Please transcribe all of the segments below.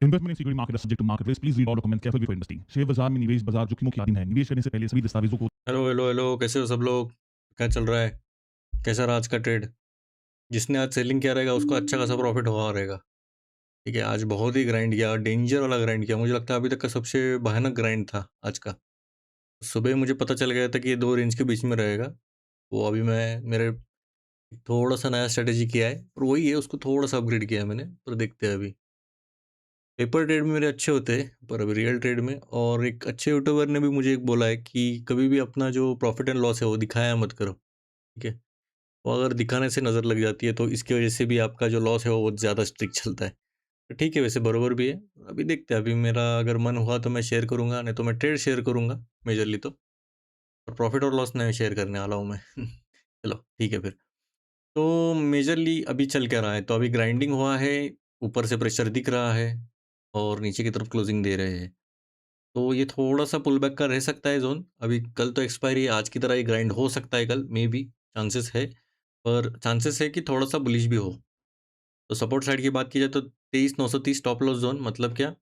Investment in security market is subject to market risk. Please read all documents carefully before investing. Share बाजार में निवेश बाजार जोखिमों की अधीन है। निवेश करने से पहले सभी दस्तावेजों को हेलो हेलो हेलो, कैसे हो सब लोग? क्या चल रहा है? कैसा रहा आज का ट्रेड? जिसने आज सेलिंग किया रहेगा उसको अच्छा खासा प्रॉफिट हुआ रहेगा। ठीक है, आज बहुत ही ग्राइंड किया, डेंजर वाला ग्राइंड किया। मुझे लगता है अभी तक का सबसे भयानक ग्राइंड था आज का। सुबह मुझे पता चल गया था कि ये 2 रेंज के बीच में रहेगा। वो अभी मैं मेरे थोड़ा-सा नया स्ट्रैटेजी किया है और वही है, उसको थोड़ा-सा अपग्रेड किया है मैंने, पर देखते हैं अभी। पेपर ट्रेड में मेरे अच्छे होते हैं, पर अभी रियल ट्रेड में। और एक अच्छे यूट्यूबर ने भी मुझे एक बोला है कि कभी भी अपना जो प्रॉफिट एंड लॉस है वो दिखाया मत करो, ठीक है? वो अगर दिखाने से नज़र लग जाती है तो इसकी वजह से भी आपका जो लॉस है वो बहुत ज़्यादा स्ट्रिक्ट चलता है। तो ठीक है, वैसे बरोबर भी है। अभी देखते हैं, अभी मेरा अगर मन हुआ तो मैं शेयर करूँगा, नहीं तो मैं ट्रेड शेयर करूँगा मेजरली तो। और प्रॉफिट और लॉस नहीं शेयर करने वाला हूँ मैं। चलो ठीक है फिर। तो मेजरली अभी चल क्या रहा है, तो अभी ग्राइंडिंग हुआ है, ऊपर से प्रेशर दिख रहा है और नीचे की तरफ क्लोजिंग दे रहे हैं। तो ये थोड़ा-सा पुल बैक का रह सकता है ज़ोन। अभी कल तो एक्सपायरी है, आज की तरह ही ग्राइंड हो सकता है कल, मे बी चांसेस है। पर चांसेस है कि थोड़ा-सा बुलिश भी हो। तो सपोर्ट साइड की बात की जाए तो 23,930 स्टॉप लॉस ज़ोन, मतलब क्या?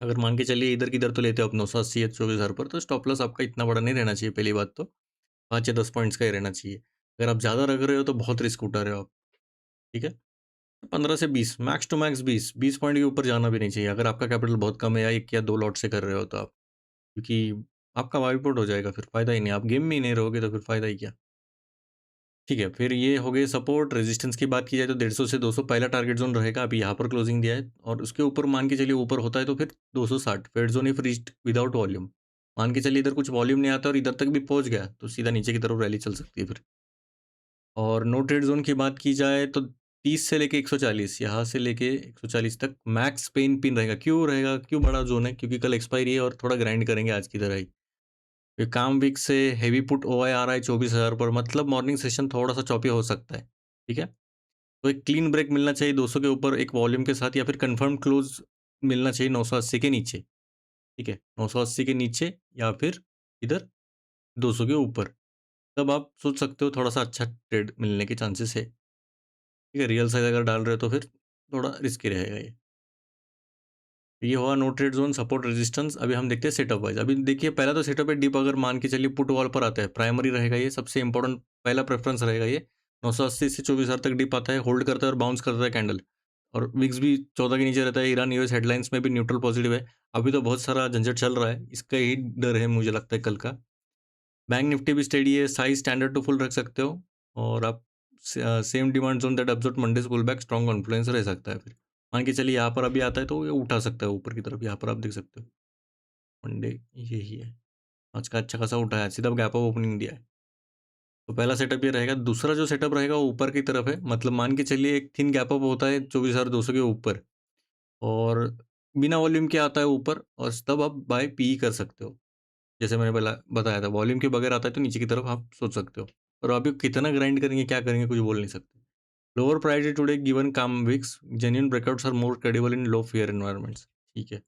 अगर मान के चलिए इधर की इधर तो लेते हो आप 980 या 24,000 पर, तो स्टॉप लॉस आपका इतना बड़ा नहीं रहना चाहिए पहली बात तो। 5 या 10 पॉइंट्स का ही रहना चाहिए। अगर आप ज़्यादा रख रहे हो तो बहुत रिस्क उठा रहे हो आप, ठीक है? 15 से 20, मैक्स टू मैक्स 20, 20 पॉइंट के ऊपर जाना भी नहीं चाहिए अगर आपका कैपिटल बहुत कम है या 1 या 2 लॉट से कर रहे हो तो आप। क्योंकि आपका वाइप आउट हो जाएगा, फिर फ़ायदा ही नहीं। आप गेम में ही नहीं रहोगे तो फिर फ़ायदा ही क्या? ठीक है, फिर ये हो गए सपोर्ट। रेजिस्टेंस की बात की जाए तो 150 से 200 पहला टारगेट ज़ोन रहेगा। अभी यहाँ पर क्लोजिंग दिया है और उसके ऊपर मान के चलिए ऊपर होता है तो फिर 260 fade zone if reached without volume. मान के चलिए इधर कुछ वॉल्यूम नहीं आता और इधर तक भी पहुँच गया तो सीधा नीचे की तरफ रैली चल सकती है फिर। और नो ट्रेड ज़ोन की बात की जाए तो 30 से लेके 140, यहाँ से लेके 140 तक मैक्स पेन पिन रहेगा। क्यों रहेगा? क्यों बड़ा ज़ोन है? क्योंकि कल एक्सपायरी है और थोड़ा ग्राइंड करेंगे आज की तरह ही। ये काम वीक से हेवी पुट ओआई आ रहा है 24,000 पर, मतलब मॉर्निंग सेशन थोड़ा-सा चॉपी हो सकता है, ठीक है? तो एक क्लीन ब्रेक मिलना चाहिए 200 के ऊपर एक वॉल्यूम के साथ, या फिर कंफर्म क्लोज मिलना चाहिए 980 के नीचे, ठीक है? 980 के नीचे या फिर इधर 200 के ऊपर, तब आप सोच सकते हो थोड़ा-सा अच्छा ट्रेड मिलने के चांसेस है, ठीक है? रियल साइज़ अगर डाल रहे हो तो फिर थोड़ा रिस्की रहेगा ये। ये हुआ no trade zone, support, resistance. अभी हम देखते हैं सेटअप वाइज़। अभी देखिए पहला तो सेटअप है डिप, अगर मान के चलिए पुट वॉल पर आता है, प्राइमरी रहेगा ये, सबसे इंपॉर्टेंट पहला प्रेफ़रेंस रहेगा ये। 980 से 24,000 तक डिप आता है, होल्ड करता है और बाउंस करता है कैंडल। और विक्स भी 14 के नीचे रहता है, ईरान यूएस हेडलाइंस में भी न्यूट्रल पॉजिटिव है। अभी तो बहुत सारा झंझट चल रहा है, इसका ही डर है मुझे लगता है कल का। बैंक निफ्टी भी स्टेडी है, साइज़ स्टैंडर्ड टू फुल रख सकते हो और आप same demand zone that absorb Mondays pullback strong confidence रह सकता है फिर। मान के चलिए यहाँ पर अभी आता है तो ये उठा सकता है ऊपर की तरफ, यहाँ पर आप देख सकते हो। मंडे यही है, आज का अच्छा खासा उठा है, सीधा गैप अप ओपनिंग दिया है। तो पहला सेटअप ये रहेगा। दूसरा जो सेटअप रहेगा वो ऊपर की तरफ है, मतलब मान के चलिए एक थिन गैप अप होता है 24,200 के ऊपर और बिना वॉल्यूम के आता है ऊपर, और तब आप बाय पी कर सकते हो। जैसे मैंने पहला बताया था, वॉल्यूम के बगैर आता है तो नीचे की तरफ आप सोच सकते हो। और अभी कितना ग्राइंड करेंगे, क्या करेंगे, कुछ बोल नहीं सकते। Lower priority today given calm weeks, genuine breakouts are more credible in low fear environments, ठीक है।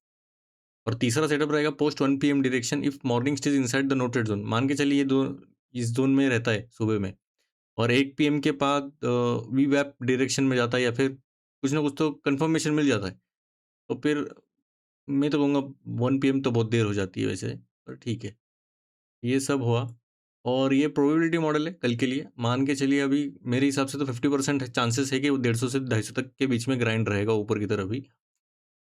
और तीसरा सेटअप रहेगा post 1 PM direction if morning stage inside the noted zone. मान के चलिए ये दो इस जोन में रहता है सुबह में, और 1 पीएम के बाद वीवैप डायरेक्शन में जाता है या फिर कुछ ना कुछ तो कंफर्मेशन मिल जाता है, तो फिर मैं तो कहूँगा 1 पीएम तो बहुत देर हो जाती है वैसे, पर ठीक है। ये सब हुआ और ये प्रोबेबिलिटी मॉडल है कल के लिए। मान के चलिए अभी मेरे हिसाब से तो 50% चांसेस है कि वो 150 से 250 तक के बीच में ग्राइंड रहेगा ऊपर की तरफ ही।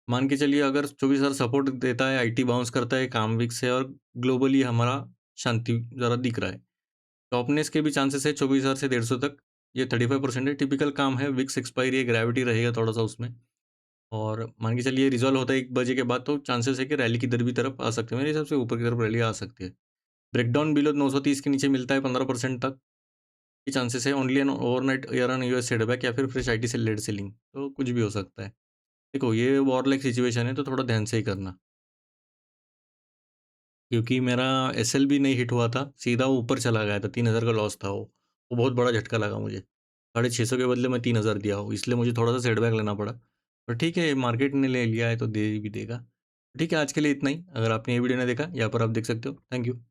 मान के चलिए अगर 24,000 सपोर्ट देता है, आईटी बाउंस करता है काम वीक से, और ग्लोबली हमारा शांति ज़रा दिख रहा है। टॉपनेस के भी चांसेस है 24,000 से 150 तक, ये 35% है। टिपिकल काम है, विक्स एक्सपायरी है, ग्रेविटी रहेगा थोड़ा-सा उसमें। और मान के चलिए रिज़ॉल्व होता है 1 बजे के बाद, तो चांसेस है कि रैली किधर भी तरफ आ सकती है। मेरे हिसाब से ऊपर की तरफ रैली आ सकती है। ब्रेकडाउन बिलो 930 के नीचे मिलता है 15% तक, ये चांसेस है। Only an overnight year on US setback या फिर फ्रेश आईटी से लेड सेलिंग, तो कुछ भी हो सकता है। देखो ये वॉर लाइक सिचुएशन है तो थोड़ा ध्यान से ही करना, क्योंकि मेरा एसएल भी नहीं हिट हुआ था, सीधा वो ऊपर चला गया था, 3,000 का लॉस था वो। वो बहुत बड़ा झटका लगा मुझे। 650 के बदले मैं 3,000 दिया हो, इसलिए मुझे थोड़ा-सा सेटबैक लेना पड़ा। पर ठीक है, मार्केट ने ले लिया है तो दे भी देगा। ठीक है, आज के लिए इतना ही। अगर आपने ये वीडियो नहीं देखा, यहाँ पर आप देख सकते हो। Thank you.